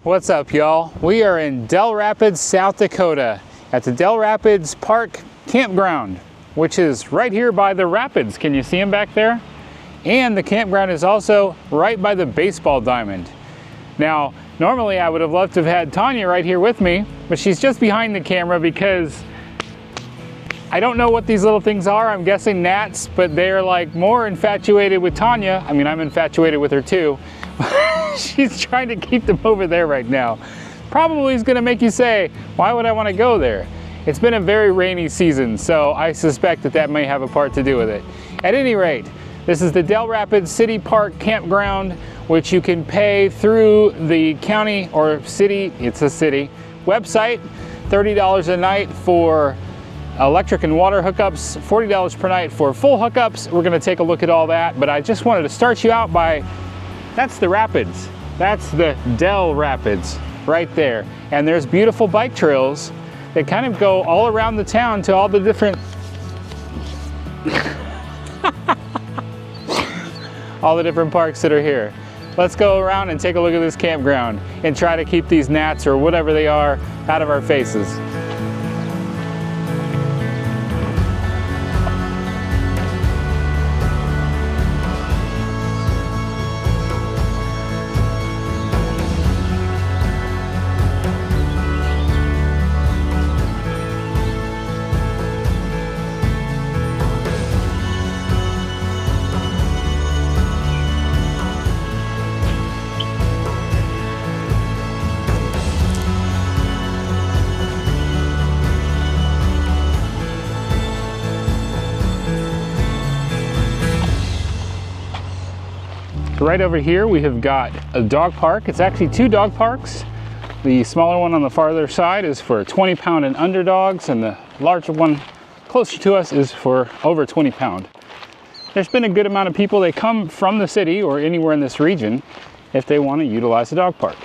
What's up, y'all? We are in Dell Rapids, South Dakota at the Dell Rapids Park Campground, which is right here by the rapids. Can you see them back there? And the campground is also right by the baseball diamond. Now, normally I would have loved to have had Tanya right here with me, but she's just behind the camera because I don't know what these little things are. I'm guessing gnats, but they're like more infatuated with Tanya. I mean, I'm infatuated with her too. She's trying to keep them over there right now. Probably is gonna make you say, why would I wanna go there? It's been a very rainy season, so I suspect that that may have a part to do with it. At any rate, this is the Dell Rapids City Park Campground, which you can pay through the county or city, it's a city, website, $30 a night for electric and water hookups, $40 per night for full hookups. We're gonna take a look at all that, but I just wanted to start you out by, that's the rapids. That's the Dell Rapids right there. And there's beautiful bike trails that kind of go all around the town to all the different all the different parks that are here. Let's go around and take a look at this campground and try to keep these gnats or whatever they are out of our faces. Right over here we have got a dog park. It's actually two dog parks. The smaller one on the farther side is for 20-pound and under dogs, and the larger one closer to us is for over 20-pound. There's been a good amount of people that come from the city or anywhere in this region if they want to utilize the dog park.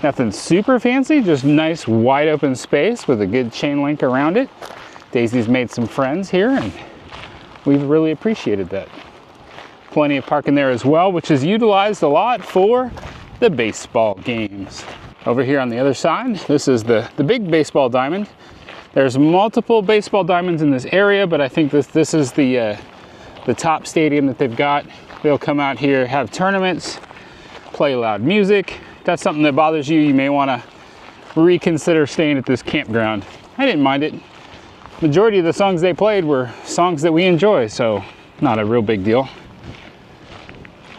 Nothing super fancy, just nice wide open space with a good chain link around it. Daisy's made some friends here and we've really appreciated that. Plenty of parking there as well, which is utilized a lot for the baseball games. Over here on the other side, this is the big baseball diamond. There's multiple baseball diamonds in this area, but I think this is the top stadium that they've got. They'll come out here, have tournaments, play loud music. If that's something that bothers you, you may want to reconsider staying at this campground. I didn't mind it. Majority of the songs they played were songs that we enjoy, so not a real big deal.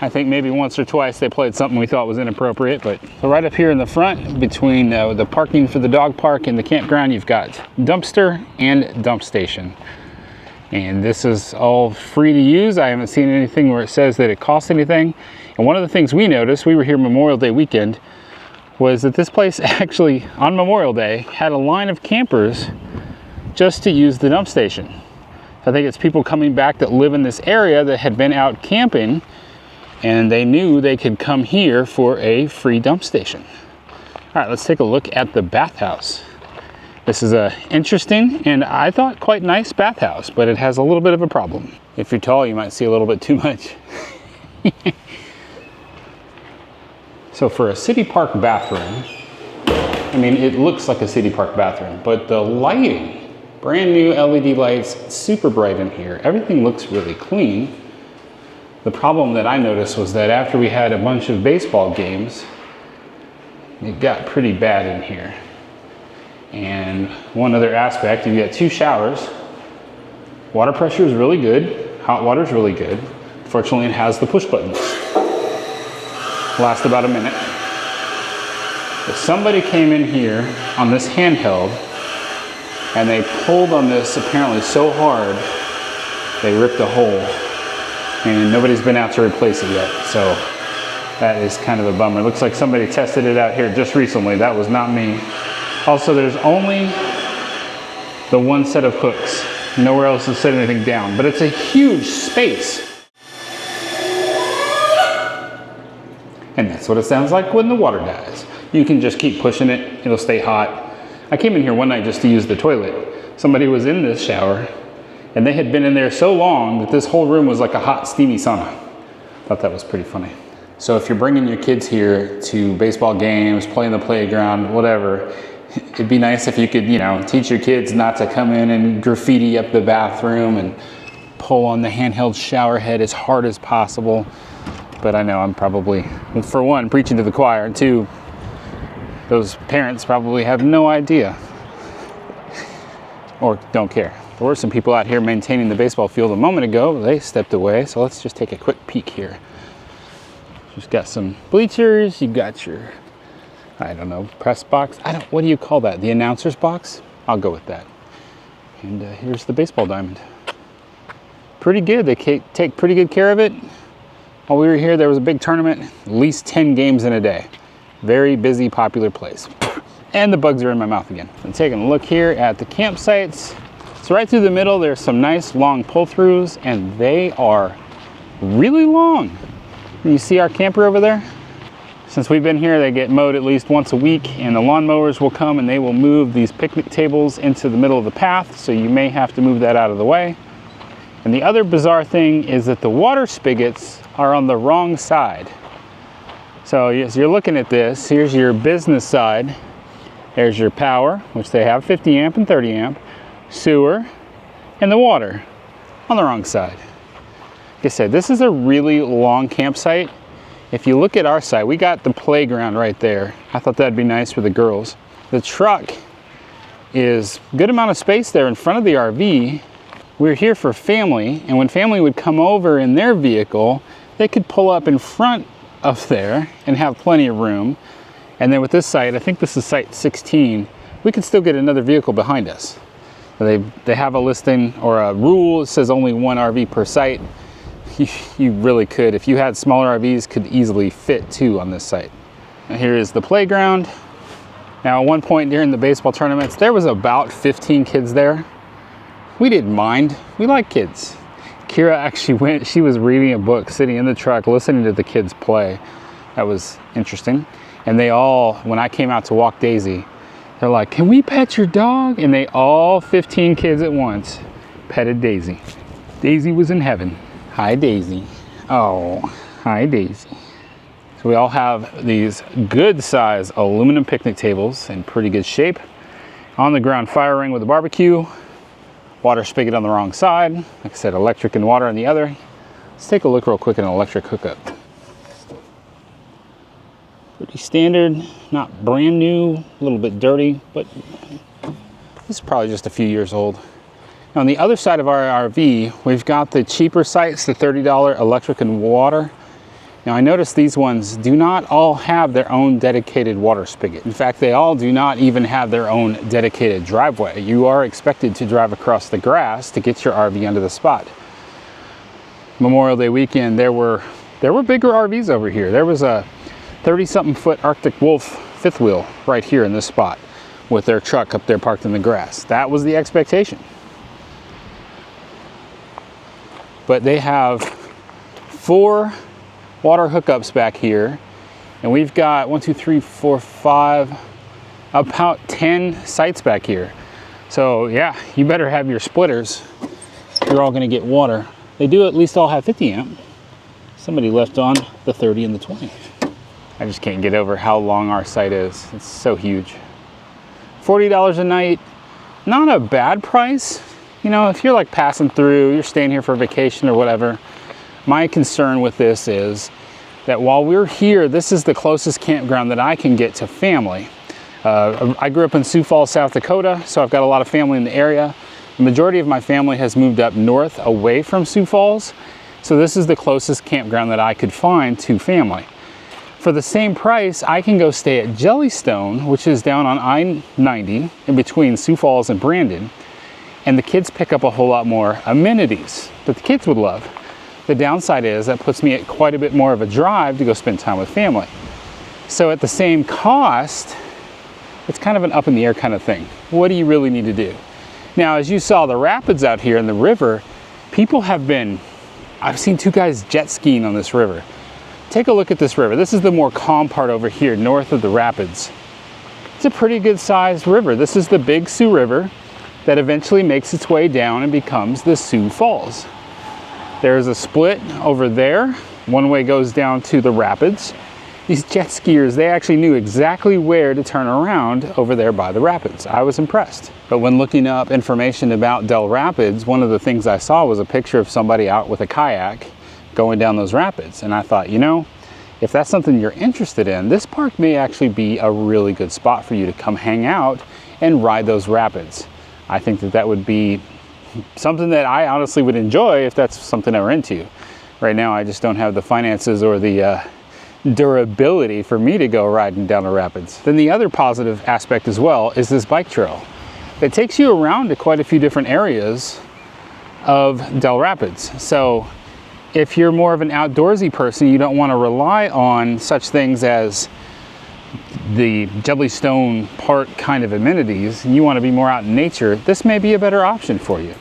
I think maybe once or twice they played something we thought was inappropriate, but so right up here in the front between the parking for the dog park and the campground, you've got dumpster and dump station. And this is all free to use. I haven't seen anything where it says that it costs anything. And one of the things we noticed, we were here Memorial Day weekend, was that this place actually on Memorial Day had a line of campers just to use the dump station. I think it's people coming back that live in this area that had been out camping, and they knew they could come here for a free dump station. All right, let's take a look at the bathhouse. This is a interesting and I thought quite nice bathhouse, but it has a little bit of a problem. If you're tall, you might see a little bit too much. So for a city park bathroom, I mean, it looks like a city park bathroom, but the lighting, brand new LED lights, super bright in here. Everything looks really clean. The problem that I noticed was that after we had a bunch of baseball games, it got pretty bad in here. And one other aspect, you've got two showers. Water pressure is really good. Hot water is really good. Fortunately, it has the push buttons. Last about a minute. If somebody came in here on this handheld and they pulled on this apparently so hard, they ripped a hole. And nobody's been out to replace it yet, so that is kind of a bummer. It looks like somebody tested it out here just recently. That was not me. Also, there's only the one set of hooks. Nowhere else to set anything down, but it's a huge space. And that's what it sounds like when the water dies. You can just keep pushing it, it'll stay hot. I came in here one night just to use the toilet. Somebody was in this shower and they had been in there so long that this whole room was like a hot, steamy sauna. Thought that was pretty funny. So if you're bringing your kids here to baseball games, play in the playground, whatever, it'd be nice if you could, teach your kids not to come in and graffiti up the bathroom and pull on the handheld shower head as hard as possible. But I know I'm probably, for one, preaching to the choir, and two, those parents probably have no idea or don't care. There were some people out here maintaining the baseball field a moment ago. They stepped away, so let's just take a quick peek here. You've got some bleachers, you've got your, I don't know, press box. What do you call that? The announcer's box? I'll go with that. And here's the baseball diamond. Pretty good, they take pretty good care of it. While we were here, there was a big tournament, at least 10 games in a day. Very busy, popular place. And the bugs are in my mouth again. I'm taking a look here at the campsites. So right through the middle, there's some nice long pull-throughs, and they are really long. You see our camper over there? Since we've been here, they get mowed at least once a week, and the lawnmowers will come and they will move these picnic tables into the middle of the path, so you may have to move that out of the way. And the other bizarre thing is that the water spigots are on the wrong side. So as you're looking at this, here's your business side. There's your power, which they have 50 amp and 30 amp, sewer, and the water on the wrong side. Like I said, this is a really long campsite. If you look at our side, we got the playground right there. I thought that'd be nice for the girls. The truck is a good amount of space there in front of the RV. We're here for family, and when family would come over in their vehicle, they could pull up in front of there and have plenty of room. And then with this site, I think this is site 16, we could still get another vehicle behind us. They have a listing or a rule that says only one RV per site. You really could, if you had smaller RVs, could easily fit 2 on this site. Now here is the playground. Now at one point during the baseball tournaments, there was about 15 kids there. We didn't mind, we like kids. Kira actually she was reading a book, sitting in the truck, listening to the kids play. That was interesting. And they all, when I came out to walk Daisy, they're like, "Can we pet your dog?" And they all, 15 kids at once, petted Daisy. Daisy was in heaven. Hi, Daisy. Oh, hi, Daisy. So we all have these good size aluminum picnic tables in pretty good shape. On the ground fire ring with a barbecue. Water spigot on the wrong side. Like I said, electric and water on the other. Let's take a look real quick at an electric hookup. Pretty standard, not brand new, a little bit dirty, but this is probably just a few years old. Now on the other side of our RV, we've got the cheaper sites, the $30 electric and water. Now I noticed these ones do not all have their own dedicated water spigot. In fact, they all do not even have their own dedicated driveway. You are expected to drive across the grass to get your RV under the spot. Memorial Day weekend, there were bigger RVs over here. There was a 30-something foot Arctic Wolf fifth wheel right here in this spot with their truck up there parked in the grass. That was the expectation. But they have 4 water hookups back here, and we've got 1, 2, 3, 4, 5, about 10 sites back here. So yeah, you better have your splitters. You're all gonna get water. They do at least all have 50 amp. Somebody left on the 30 and the 20. I just can't get over how long our site is. It's so huge. $40 a night, not a bad price. You know, if you're like passing through, you're staying here for vacation or whatever. My concern with this is that while we're here, this is the closest campground that I can get to family. I grew up in Sioux Falls, South Dakota, so I've got a lot of family in the area. The majority of my family has moved up north away from Sioux Falls, so this is the closest campground that I could find to family. For the same price, I can go stay at Jellystone, which is down on I-90 in between Sioux Falls and Brandon, and the kids pick up a whole lot more amenities that the kids would love. The downside is that puts me at quite a bit more of a drive to go spend time with family. So at the same cost, it's kind of an up in the air kind of thing. What do you really need to do? Now, as you saw the rapids out here in the river, people have been, I've seen 2 guys jet skiing on this river. Take a look at this river. This is the more calm part over here, north of the rapids. It's a pretty good sized river. This is the Big Sioux River that eventually makes its way down and becomes the Sioux Falls. There's a split over there One way goes down to the rapids. These jet skiers, they actually knew exactly where to turn around over there by the rapids. I was impressed. But when looking up information about Dell Rapids, one of the things I saw was a picture of somebody out with a kayak going down those rapids. And I thought, you know, if that's something you're interested in, this park may actually be a really good spot for you to come hang out and ride those rapids. I think that that would be something that I honestly would enjoy if that's something I were into. Right now, I just don't have the finances or the durability for me to go riding down the rapids. Then the other positive aspect as well is this bike trail. It takes you around to quite a few different areas of Dell Rapids. So if you're more of an outdoorsy person, you don't want to rely on such things as the Jellystone Park kind of amenities, and you want to be more out in nature, this may be a better option for you.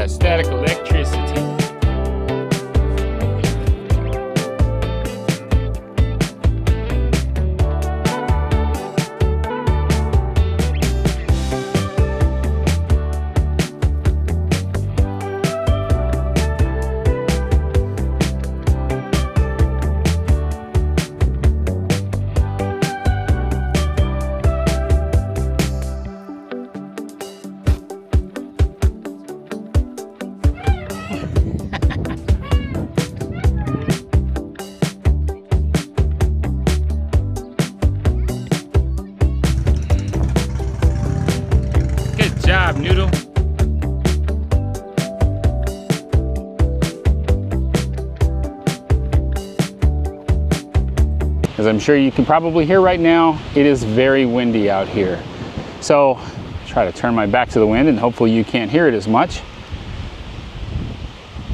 Static electricity. Job, Noodle. As I'm sure you can probably hear right now, it is very windy out here. So try to turn my back to the wind and hopefully you can't hear it as much.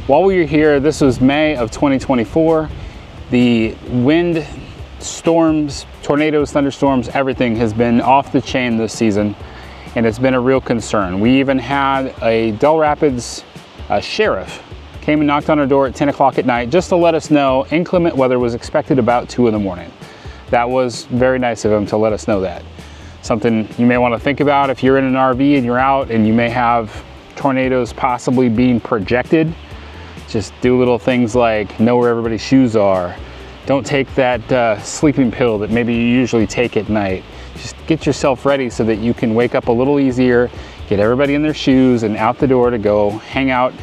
While we were here, this was May of 2024. The wind, storms, tornadoes, thunderstorms, everything has been off the chain this season. And it's been a real concern. We even had a Dell Rapids sheriff came and knocked on our door at 10 o'clock at night just to let us know inclement weather was expected about 2 in the morning. That was very nice of him to let us know that. Something you may want to think about if you're in an RV and you're out and you may have tornadoes possibly being projected. Just do little things like know where everybody's shoes are. Don't take that sleeping pill that maybe you usually take at night. Just get yourself ready so that you can wake up a little easier, get everybody in their shoes and out the door to go hang out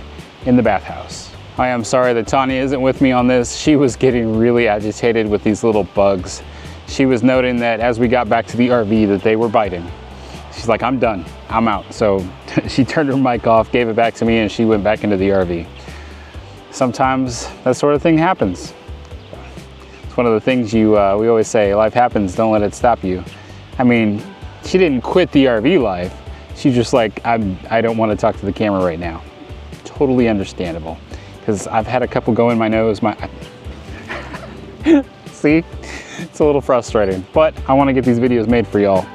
in the bathhouse. I am sorry that Tanya isn't with me on this. She was getting really agitated with these little bugs. She was noting that as we got back to the RV that they were biting. She's like, I'm done, I'm out. So she turned her mic off, gave it back to me, and she went back into the RV. Sometimes that sort of thing happens. It's one of the things we always say, life happens, don't let it stop you. I mean, she didn't quit the RV life. She's just like, I don't want to talk to the camera right now. Totally understandable. Because I've had a couple go in my nose. See, it's a little frustrating, but I want to get these videos made for y'all.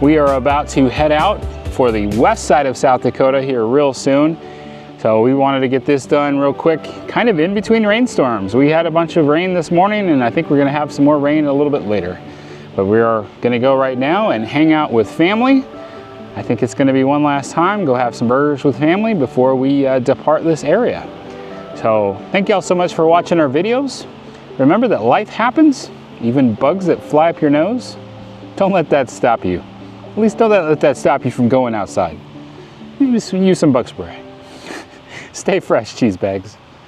We are about to head out for the west side of South Dakota here real soon. So we wanted to get this done real quick, kind of in between rainstorms. We had a bunch of rain this morning and I think we're gonna have some more rain a little bit later. But we are gonna go right now and hang out with family. I think it's gonna be one last time, go have some burgers with family before we depart this area. So thank y'all so much for watching our videos. Remember that life happens, even bugs that fly up your nose. Don't let that stop you. At least don't let that stop you from going outside. Maybe use some bug spray. Stay fresh, cheese bags.